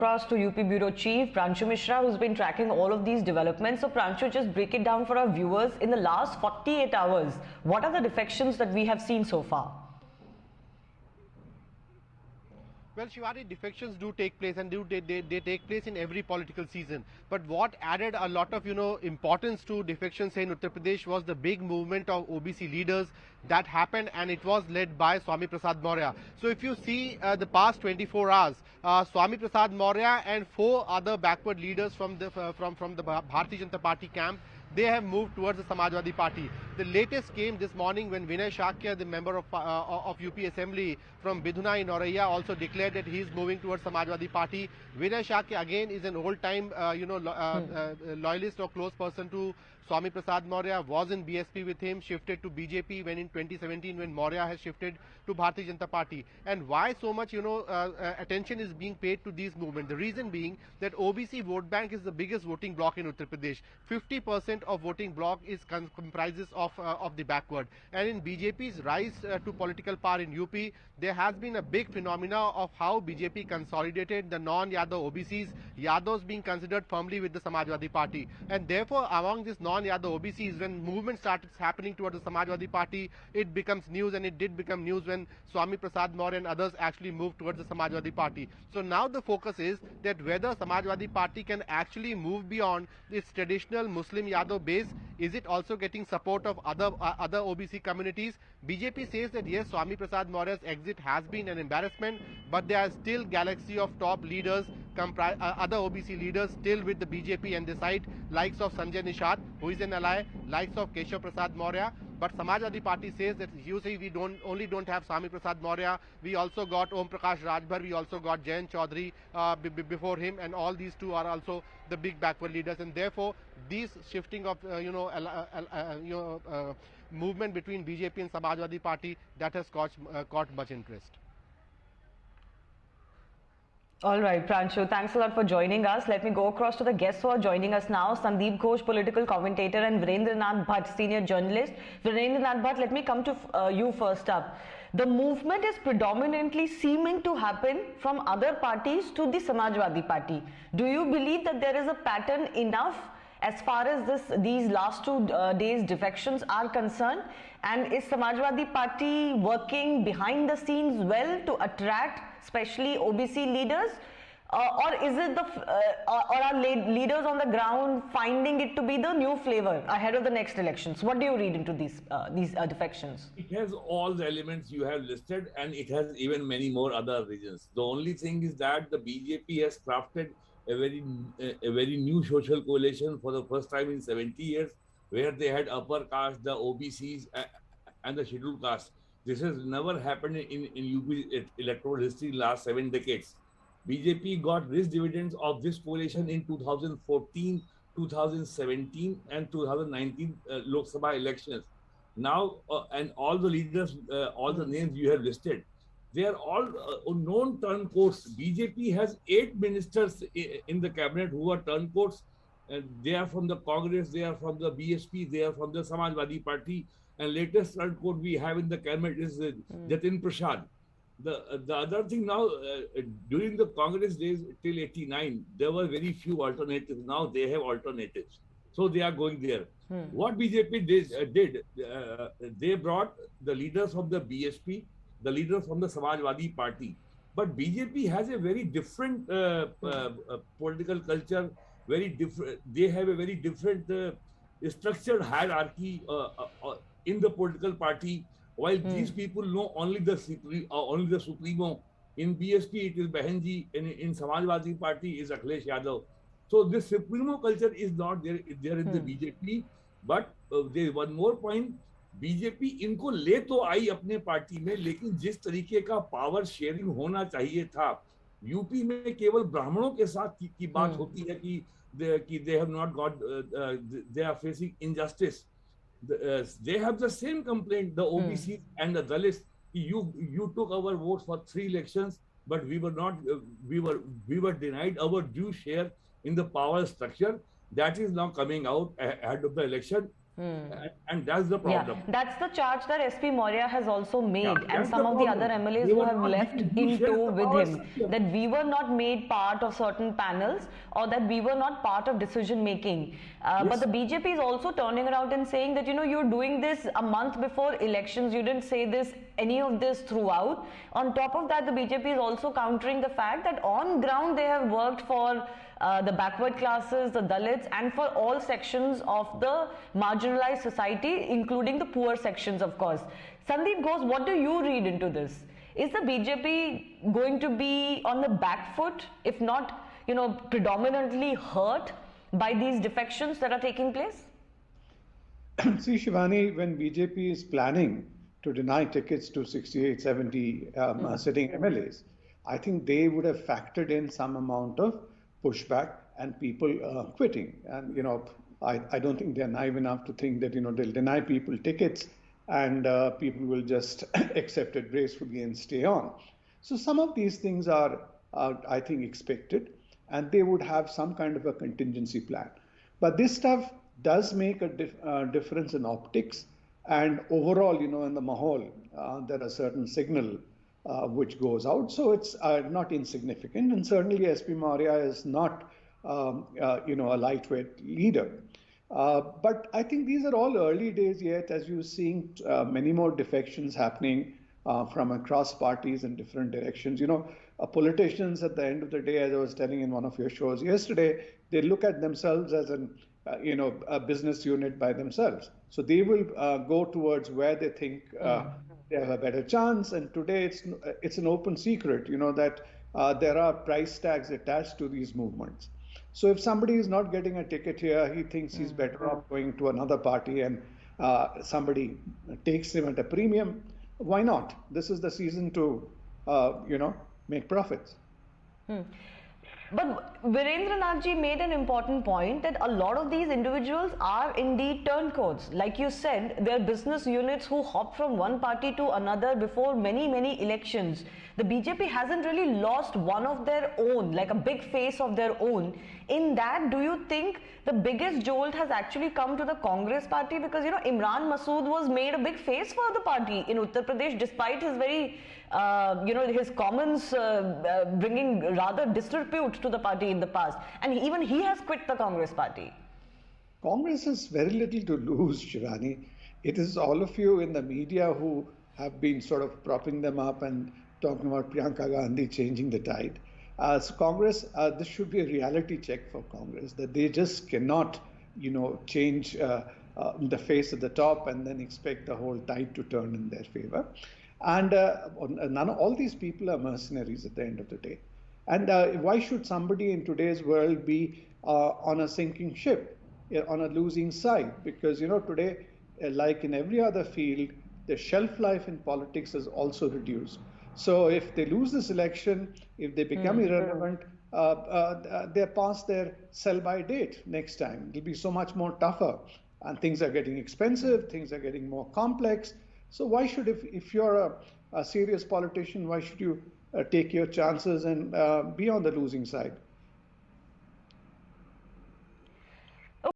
Across to UP Bureau Chief Pranchu Mishra, who's been tracking all of these developments. So Pranchu, just break it down for our viewers. In the last 48 hours, what are the defections that we have seen so far? Well, Shivani, defections do take place, and they take place in every political season. But what added a lot of importance to defections in Uttar Pradesh was the big movement of OBC leaders that happened, and it was led by Swami Prasad Maurya. So if you see the past 24 hours, Swami Prasad Maurya and four other backward leaders from the Bharatiya Janata Party camp, they have moved towards the Samajwadi Party. The latest came this morning when Vinay Shakya, the member of UP Assembly from Bidhuna in Auraiya, also declared that he is moving towards Samajwadi Party. Vinay Shakya again is an old-time, loyalist or close person to Swami Prasad Maurya, was in BSP with him, shifted to BJP when in 2017 when Maurya has shifted to Bharatiya Janata Party. And why so much, attention is being paid to these movements? The reason being that OBC vote bank is the biggest voting bloc in Uttar Pradesh. 50% of voting bloc is comprises of the backward. And in BJP's rise to political power in UP, there has been a big phenomena of how BJP consolidated the non-Yadav OBCs, Yadavs being considered firmly with the Samajwadi Party. And therefore, among this non-Yadav OBCs, when movement started happening towards the Samajwadi Party, it becomes news, and it did become news when Swami Prasad Maurya and others actually moved towards the Samajwadi Party. So now the focus is that whether Samajwadi Party can actually move beyond its traditional Muslim Yadav base. Is it also getting support of other OBC communities? BJP says that yes, Swami Prasad Maurya's exit has been an embarrassment, but there are still galaxy of top leaders, other OBC leaders still with the BJP and the side, likes of Sanjay Nishat, who is an ally, likes of Keshav Prasad Maurya. But Samajwadi Party says that you see we don't have Swami Prasad Maurya, we also got Om Prakash Rajbhar, we also got Jayant Chaudhary before him, and all these two are also the big backward leaders, and therefore these shifting of movement between BJP and Samajwadi Party, that has caught much interest. All right, Pranchu, thanks a lot for joining us. Let me go across to the guests who are joining us now. Sandeep Ghosh, political commentator, and Virendranath Bhatt, senior journalist. Virendranath Bhatt, let me come to you first up. The movement is predominantly seeming to happen from other parties to the Samajwadi Party. Do you believe that there is a pattern enough as far as these last 2 days defections are concerned? And is Samajwadi Party working behind the scenes well to attract especially OBC leaders, or is it or are leaders on the ground finding it to be the new flavor ahead of the next elections? What do you read into these defections? It has all the elements you have listed, and it has even many more other reasons. The only thing is that the BJP has crafted a very new social coalition for the first time in 70 years, where they had upper caste, the OBCs, and the scheduled caste. This has never happened in UP electoral history last 7 decades. BJP got rich dividends of this coalition in 2014, 2017, and 2019 Lok Sabha elections. Now, and all the leaders, all the names you have listed, they are all known turncoats. BJP has 8 ministers in the cabinet who are turncoats. They are from the Congress, they are from the BSP, they are from the Samajwadi Party. And latest turncoat we have in the cabinet is Jatin Prasad. The other thing now, during the Congress days till 89, there were very few alternatives. Now they have alternatives. So they are going there. What BJP did, they brought the leaders of the BSP, the leaders from the Samajwadi Party. But BJP has a very different political culture, very different. They have a very different structured hierarchy in the political party. While these people know only the Supremo. In BSP, it is Behenji. In Samajwadi Party, is Akhilesh Yadav. So this Supremo culture is not there in the BJP. But there is one more point. BJP इनको ले तो आई अपने party में, लेकिन जिस तरीके का power sharing होना चाहिए था, यूपी में केवल ब्राह्मणों के साथ की बात होती है कि they have not got, they are facing injustice. They have the same complaint, the OBC and the Dalits. You took our votes for 3 elections, but we were not, we were denied our due share in the power structure. That is now coming out ahead of the election. And that's the Yeah, problem. that's the charge that SP Maurya has also made, Yeah, and that's some the of the other problem. MLAs They who were have not left giving due in share tow the with power him, structure. that we were not made part of certain panels or that we were not part of decision making. But Yes. the BJP is also turning around and saying that, you're doing this a month before elections. You didn't say this, any of this throughout. On top of that, the BJP is also countering the fact that on ground they have worked for the backward classes, the Dalits, and for all sections of the marginalized society, including the poor sections, of course. Sandeep Ghosh, what do you read into this? Is the BJP going to be on the back foot, if not, predominantly hurt by these defections that are taking place? See, Shivani, when BJP is planning to deny tickets to 68, 70 sitting MLAs, I think they would have factored in some amount of pushback and people quitting. And, I don't think they're naive enough to think that, they'll deny people tickets and people will just accept it gracefully and stay on. So some of these things are, I think, expected, and they would have some kind of a contingency plan. But this stuff does make a difference in optics, and overall, in the mahal, there are certain signal which goes out. So it's not insignificant, and certainly SP Maurya is not, a lightweight leader. But I think these are all early days yet, as you're seeing many more defections happening from across parties in different directions. Politicians at the end of the day, as I was telling in one of your shows yesterday, they look at themselves as a business unit by themselves. So they will go towards where they think they have a better chance. And today it's an open secret, that there are price tags attached to these movements. So if somebody is not getting a ticket here, he thinks he's better off going to another party, and somebody takes him at a premium. Why not? This is the season to, make profits. But Virendra ji made an important point that a lot of these individuals are indeed turncoats. Like you said, they're business units who hop from one party to another before many, many elections. The BJP hasn't really lost one of their own, like a big face of their own. In that, do you think the biggest jolt has actually come to the Congress party? Because, Imran Masood was made a big face for the party in Uttar Pradesh, despite his very his comments bringing rather disrepute to the party in the past. And even he has quit the Congress party. Congress has very little to lose, Shivani. It is all of you in the media who have been sort of propping them up and talking about Priyanka Gandhi changing the tide. So Congress, this should be a reality check for Congress, that they just cannot, change the face at the top and then expect the whole tide to turn in their favor. And all these people are mercenaries at the end of the day. And why should somebody in today's world be on a sinking ship, on a losing side? Because, today, like in every other field, the shelf life in politics is also reduced. So if they lose this election, if they become irrelevant, they're past their sell-by date next time. It'll be so much more tougher. And things are getting expensive, things are getting more complex. So why should, if you're a serious politician, why should you take your chances and be on the losing side?